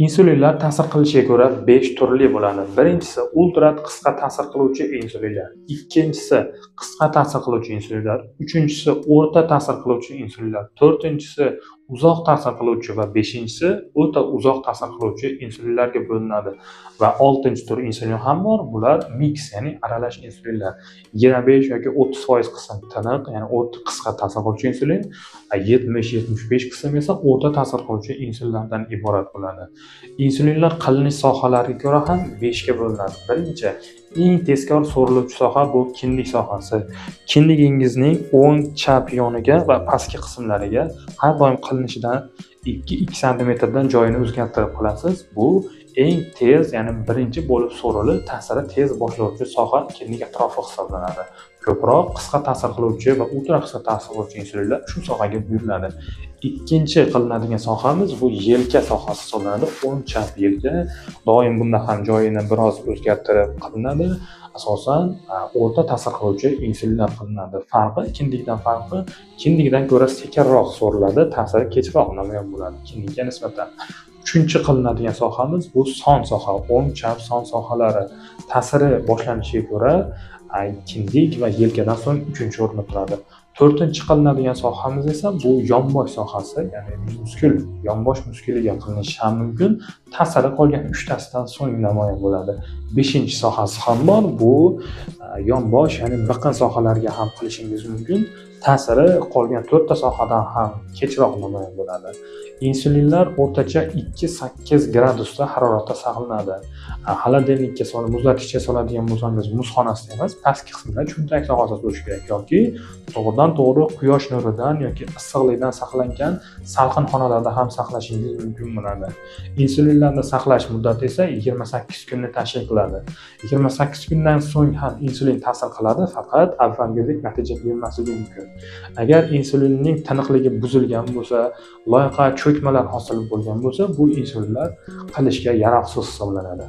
Insulinlar ta'sir qilishiga ko'ra 5 turli bo'ladi. Birinchisi ultra qisqa ta'sir qiluvchi insulinlar. Ikkinchisi qisqa ta'sir qiluvchi insulinlar. Uchinchisi o'rta ta'sir qiluvchi insulinlar. To'rtinchisi uzoq ta'sir qiluvchi va beshinchisi o'ta uzoq ta'sir qiluvchi insulinlarga bo'linadi. Va 6-tur insulin ham bor. Bular mix, ya'ni aralash insulinlar. 25 yoki 30% qism tiniq, ya'ni o'ta qisqa ta'sir qiluvchi insulin, 70-75 qism esa o'ta ta'sir qiluvchi insulinlardan iborat bo'ladi. Insulinlar qilinish sohalariga ko'ra ham 5 ga bo'linadi. Birinchi, eng tezkor so'riluvchi soha bu kindik sohasi. Kindigingizning o'ng chap yoniga va pastki qismlariga har doim qilinishidan 2 sm dan joyini o'zgartirib qilasiz. Bu eng tez, ya'ni birinchi bo'lib so'rilib, ta'siri tez boshlovchi soha kindik atrofi hisoblanadi. Ko'proq qisqa ta'sir qiluvchi va ultra qisqa ta'sir qiluvchi insulinlar shu sohaga buyuriladi. Ikkinchi qilinadigan sohamiz bu yelka sohasi hisoblanadi. O'ng chap yelka doim bunda ham joyini biroz o'zgartirib qilinadi. Asosan o'rta ta'sir qiluvchi insulinlar qilinadi. Kindikdan farqi, kindikdan ko'ra sekinroq so'riladi, ta'siri kechroq namoyon bo'ladi kindikka nisbatan. Uchinchi qilinadigan sohamiz bu son soha, o'ng chap son sohalari. Ta'siri boshlanishiga ko'ra kindik va yelkadan so'ng 3-o'rinda turadi. To'rtinchi qilinadigan sohamiz esa bu yonbosh sohasi, ya'ni yonbosh muskuliga qilinishi ham mumkin. Ta'siri qolgan 3tasidan so'ng namoyon bo'ladi. Beshinchi sohasi ham bor. Bu yonbosh, ya'ni biqin sohalariga ham qilishingiz mumkin. Ta'siri qolgan 4ta sohadan ham kechroq namoyon bo'ladi. Insulinlar o'rtacha 2-8 gradusda haroratda saqlanadi. Xolodilnikka solib, muzlatgichga soladigan bo'lsangiz, muzxonasida emas, pastki qismida cho'ntak sohasida bo'lishi kerak yoki to'g'ridan-to'g'ri quyosh nuridan yoki issiqlikdan saqlangan salqin xonalarda ham saqlashingiz mumkin bo'ladi. Insulinlarni saqlash muddati esa 28 kunni tashkil qiladi. 28 kundan so'ng ham insulin ta'sir qiladi, faqat avvalgidek natija bermasligi mumkin. Agar insulinning tiniqligi buzilgan bo'lsa, loyqa cho'kmalar hosil bo'lgan bo'lsa, bu insulinlar qilishga yaroqsiz hisoblanadi.